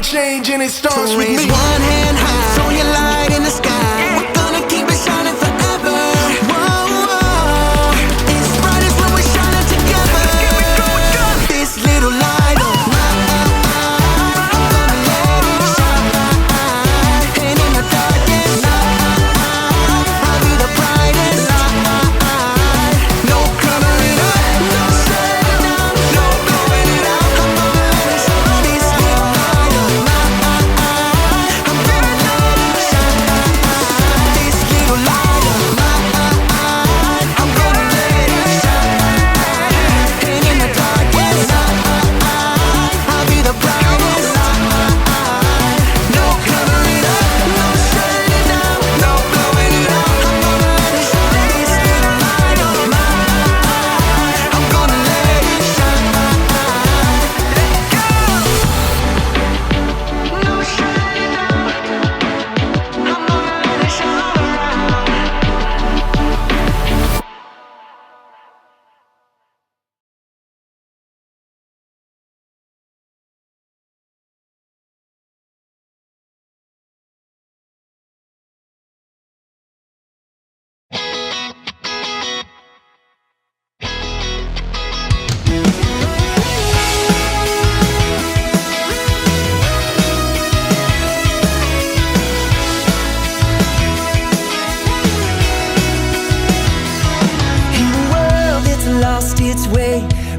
can change, and it starts So with raise me. one hand high, throw your light in the sky. We're gonna keep it shining forever. Whoa, whoa. It's brightest when we're shining together. This little light of mine, I'm gonna let it shine. And in the darkest night, I'll be the brightest light. No covering up, no shutting down, no blowing it out. I'm gonna let it shine. This little light of mine, I'm gonna let it shine. This little light of mine, I'm gonna let it shine. And in the darkest night, I'll be the brightest light. No covering up, no shutting it down, no blowing it out. I'm gonna let it shine. This little light of mine, I'm gonna let it shine. Let go. No shutting down. I'm gonna let it shine all around. In a world that's lost its way,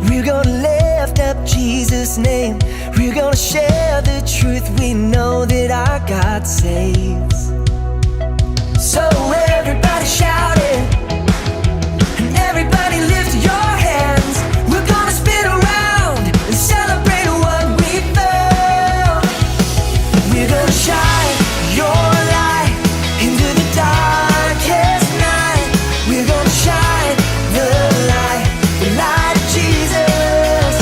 we're gonna lift up Jesus' name. We're gonna share the truth. We know that our God saves. So everybody shout it, and everybody lift your hands. We're gonna spin around and celebrate what we found. We're gonna shine your light into the darkest night. We're gonna shine the light of Jesus.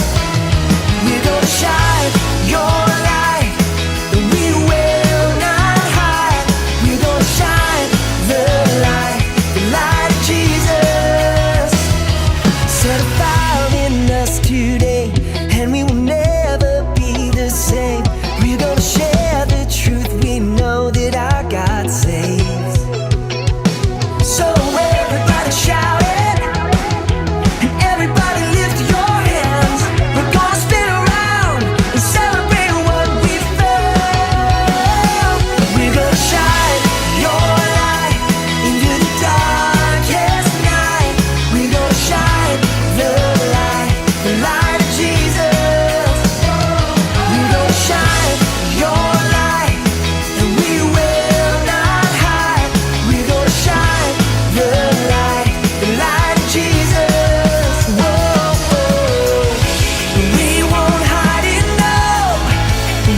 We're gonna shine your light, and we will not hide. We're gonna shine the light of Jesus. Set a fire in us today, and we will never be the same. We're gonna share the truth. We know that our God saves. So everybody shout it, and everybody lift your hands. We're gonna spin around and celebrate what we found. We're gonna shine your light into the darkest night. We're gonna shine the light of Jesus. We're gonna shine your light, and we will not hide. We're gonna shine the light of Jesus. Whoa, whoa. We won't hide it, no.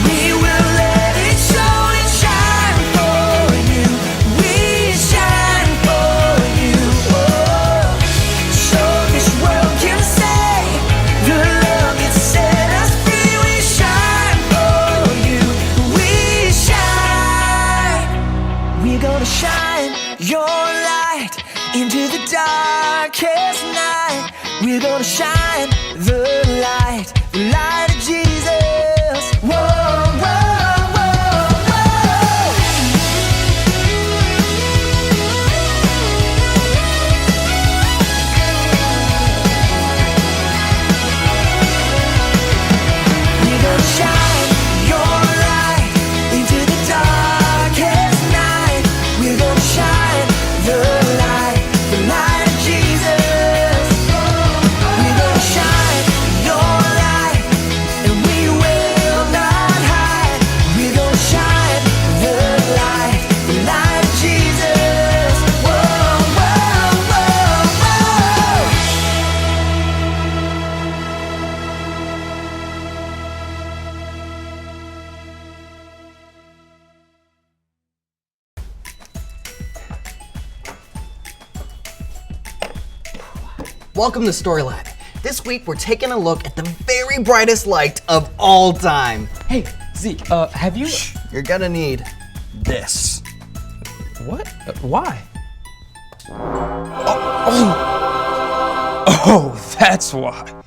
We will let it show and shine for you. We shine for you. Oh, so this world can say the love that set us free. We shine for you. We shine. We're gonna shine your light into the darkest night. We're gonna shine the light of Jesus. Whoa, whoa, whoa, whoa. We're gonna shine your light into the darkest night. We're gonna shine the light of Jesus. We're gonna shine your light, and we will not hide. We're gonna shine the light of Jesus. Whoa, whoa, whoa, whoa. Welcome to Story Lab. This week we're taking a look at the very brightest light of all time. Hey, Zeke, have you... You're gonna need this. What? Why? Oh, that's why.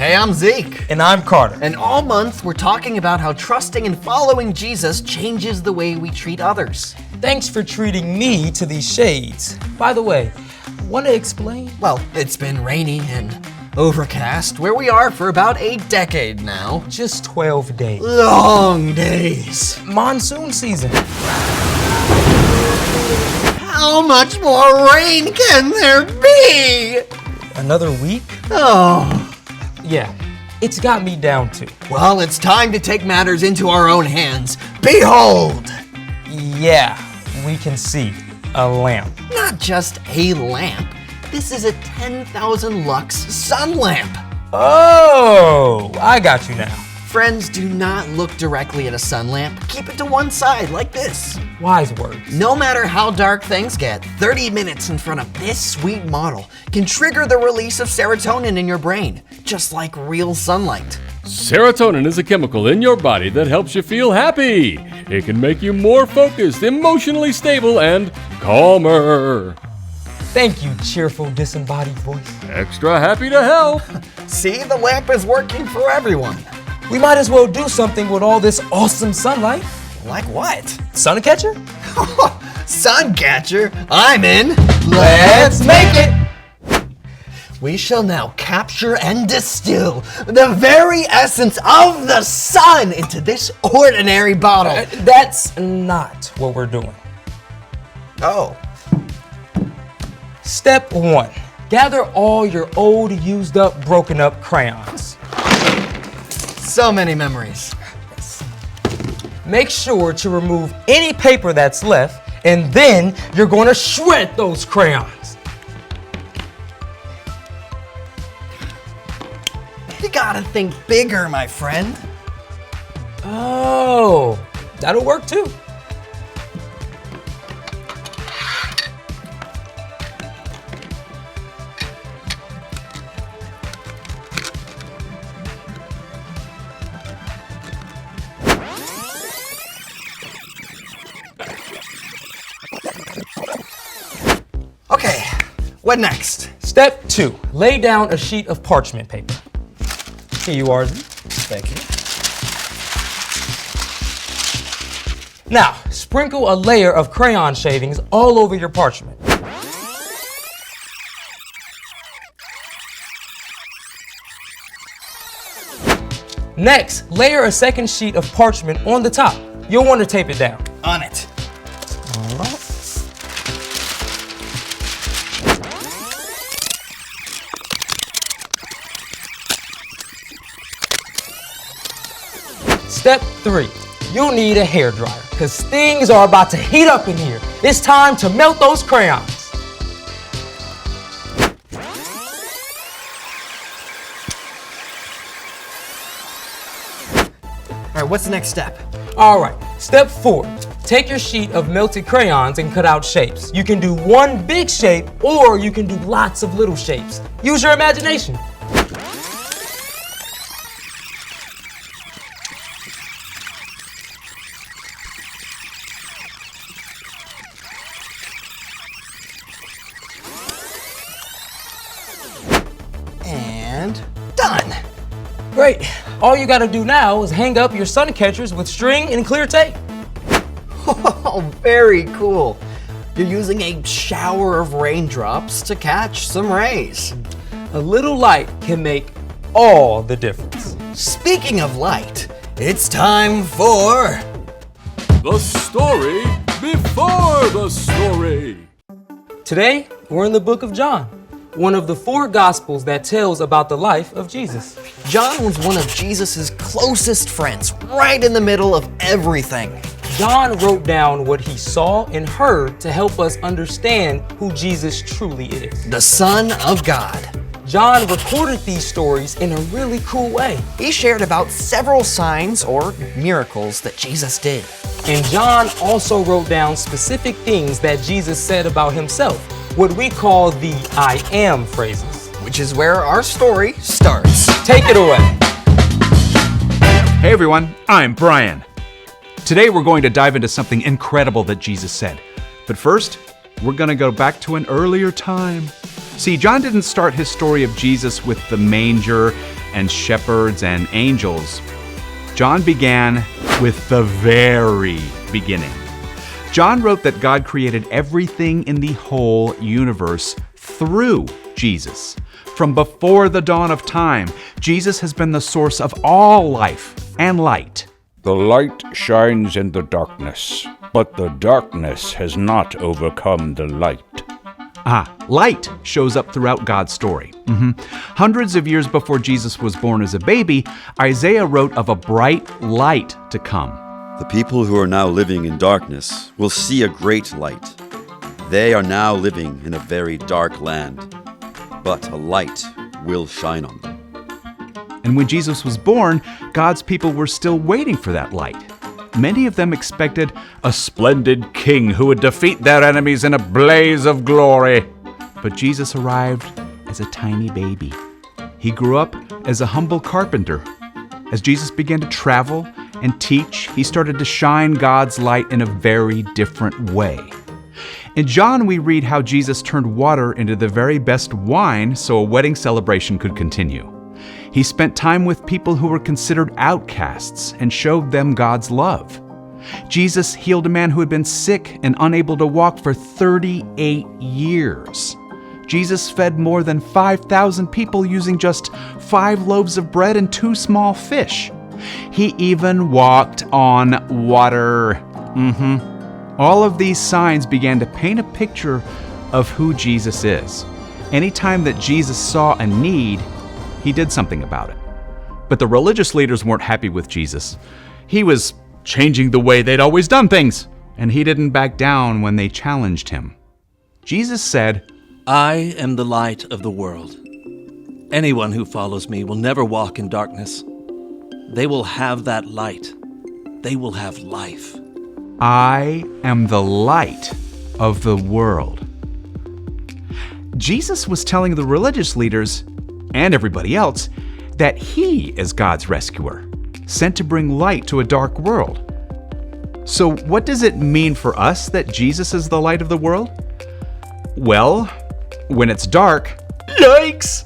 Hey, I'm Zeke. And I'm Carter. And all month, we're talking about how trusting and following Jesus changes the way we treat others. Thanks for treating me to these shades. By the way, want to explain? Well, it's been rainy and overcast where we are for about a decade now. Just 12 days. Long days. Monsoon season. How much more rain can there be? Another week? Oh. Yeah, it's got me down too. Well, it's time to take matters into our own hands. Behold! Yeah, we can see a lamp. Not just a lamp. This is a 10,000 lux sun lamp. Oh, I got you now. Friends, do not look directly at a sun lamp. Keep it to one side, like this. Wise words. No matter how dark things get, 30 minutes in front of this sweet model can trigger the release of serotonin in your brain, just like real sunlight. Serotonin is a chemical in your body that helps you feel happy. It can make you more focused, emotionally stable, and calmer. Thank you, cheerful, disembodied voice. Extra happy to help. See, the lamp is working for everyone. We might as well do something with all this awesome sunlight. Like what? Sun catcher? Suncatcher, I'm in. Let's make it! We shall now capture and distill the very essence of the sun into this ordinary bottle. That's not what we're doing. Oh. Step 1. Gather all your old, used up, broken up crayons. So many memories. Make sure to remove any paper that's left, and then you're going to shred those crayons. You gotta think bigger, my friend. Oh, that'll work too. Okay, what next? Step 2. Lay down a sheet of parchment paper. Here you are. Thank you. Now, sprinkle a layer of crayon shavings all over your parchment. Next, layer a second sheet of parchment on the top. You'll want to tape it down. On it. Step 3. You'll need a hairdryer because things are about to heat up in here. It's time to melt those crayons. All right, what's the next step? All right, step 4. Take your sheet of melted crayons and cut out shapes. You can do one big shape or you can do lots of little shapes. Use your imagination. And done. Great. All you gotta do now is hang up your sun catchers with string and clear tape. Oh, very cool. You're using a shower of raindrops to catch some rays. A little light can make all the difference. Speaking of light, it's time for... The story before the story. Today, we're in the book of John, one of the 4 gospels that tells about the life of Jesus. John was one of Jesus' closest friends, right in the middle of everything. John wrote down what he saw and heard to help us understand who Jesus truly is. The Son of God. John recorded these stories in a really cool way. He shared about several signs or miracles that Jesus did. And John also wrote down specific things that Jesus said about himself, what we call the I am phrases. Which is where our story starts. Take it away. Hey everyone, I'm Brian. Today we're going to dive into something incredible that Jesus said. But first, we're going to go back to an earlier time. See, John didn't start his story of Jesus with the manger and shepherds and angels. John began with the very beginning. John wrote that God created everything in the whole universe through Jesus. From before the dawn of time, Jesus has been the source of all life and light. The light shines in the darkness, but the darkness has not overcome the light. Light shows up throughout God's story. Hundreds of years before Jesus was born as a baby, Isaiah wrote of a bright light to come. The people who are now living in darkness will see a great light. They are now living in a very dark land, but a light will shine on them. And when Jesus was born, God's people were still waiting for that light. Many of them expected a splendid king who would defeat their enemies in a blaze of glory. But Jesus arrived as a tiny baby. He grew up as a humble carpenter. As Jesus began to travel and teach, he started to shine God's light in a very different way. In John, we read how Jesus turned water into the very best wine so a wedding celebration could continue. He spent time with people who were considered outcasts and showed them God's love. Jesus healed a man who had been sick and unable to walk for 38 years. Jesus fed more than 5,000 people using just 5 loaves of bread and 2 small fish. He even walked on water. All of these signs began to paint a picture of who Jesus is. Anytime that Jesus saw a need, he did something about it. But the religious leaders weren't happy with Jesus. He was changing the way they'd always done things, and he didn't back down when they challenged him. Jesus said, I am the light of the world. Anyone who follows me will never walk in darkness. They will have that light. They will have life. I am the light of the world. Jesus was telling the religious leaders and everybody else that he is God's rescuer, sent to bring light to a dark world. So what does it mean for us that Jesus is the light of the world? Well, when it's dark, yikes!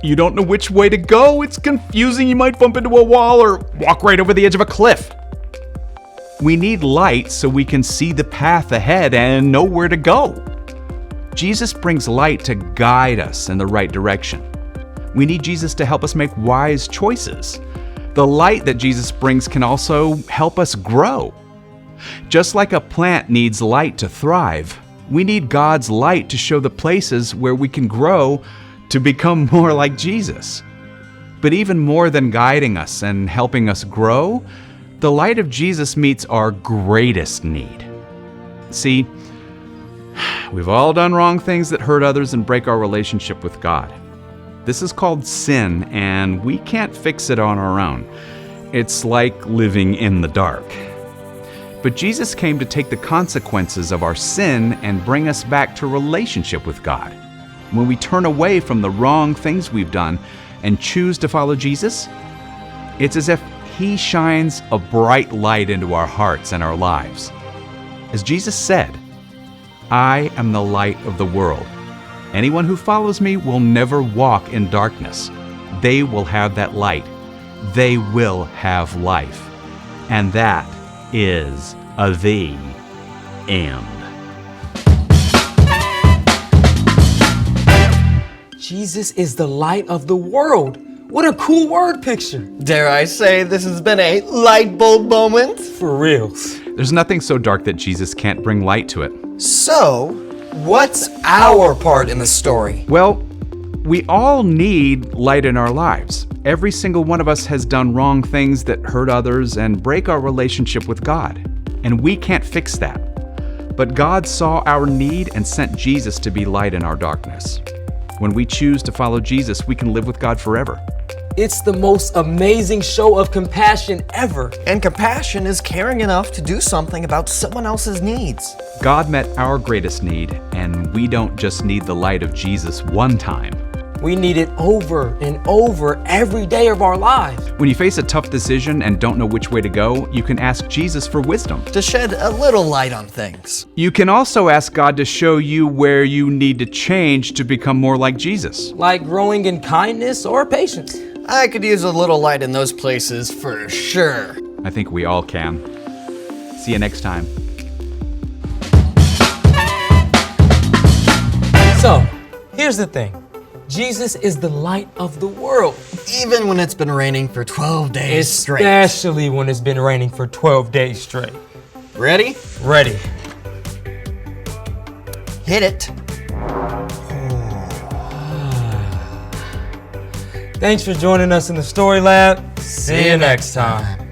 You don't know which way to go, it's confusing, you might bump into a wall or walk right over the edge of a cliff. We need light so we can see the path ahead and know where to go. Jesus brings light to guide us in the right direction. We need Jesus to help us make wise choices. The light that Jesus brings can also help us grow. Just like a plant needs light to thrive, we need God's light to show the places where we can grow to become more like Jesus. But even more than guiding us and helping us grow, the light of Jesus meets our greatest need. See, we've all done wrong things that hurt others and break our relationship with God. This is called sin, and we can't fix it on our own. It's like living in the dark. But Jesus came to take the consequences of our sin and bring us back to a relationship with God. When we turn away from the wrong things we've done and choose to follow Jesus, it's as if He shines a bright light into our hearts and our lives. As Jesus said, I am the light of the world. Anyone who follows me will never walk in darkness. They will have that light. They will have life. And that is the end. Jesus is the light of the world. What a cool word picture. Dare I say this has been a light bulb moment? For reals. There's nothing so dark that Jesus can't bring light to it. So, what's our part in the story? Well, we all need light in our lives. Every single one of us has done wrong things that hurt others and break our relationship with God. And we can't fix that. But God saw our need and sent Jesus to be light in our darkness. When we choose to follow Jesus, we can live with God forever. It's the most amazing show of compassion ever. And compassion is caring enough to do something about someone else's needs. God met our greatest need, and we don't just need the light of Jesus one time. We need it over and over every day of our lives. When you face a tough decision and don't know which way to go, you can ask Jesus for wisdom. To shed a little light on things. You can also ask God to show you where you need to change to become more like Jesus. Like growing in kindness or patience. I could use a little light in those places for sure. I think we all can. See you next time. So, here's the thing. Jesus is the light of the world. Even when it's been raining for 12 days straight. Especially when it's been raining for 12 days straight. Ready? Ready. Hit it. Thanks for joining us in the Story Lab. See you next time.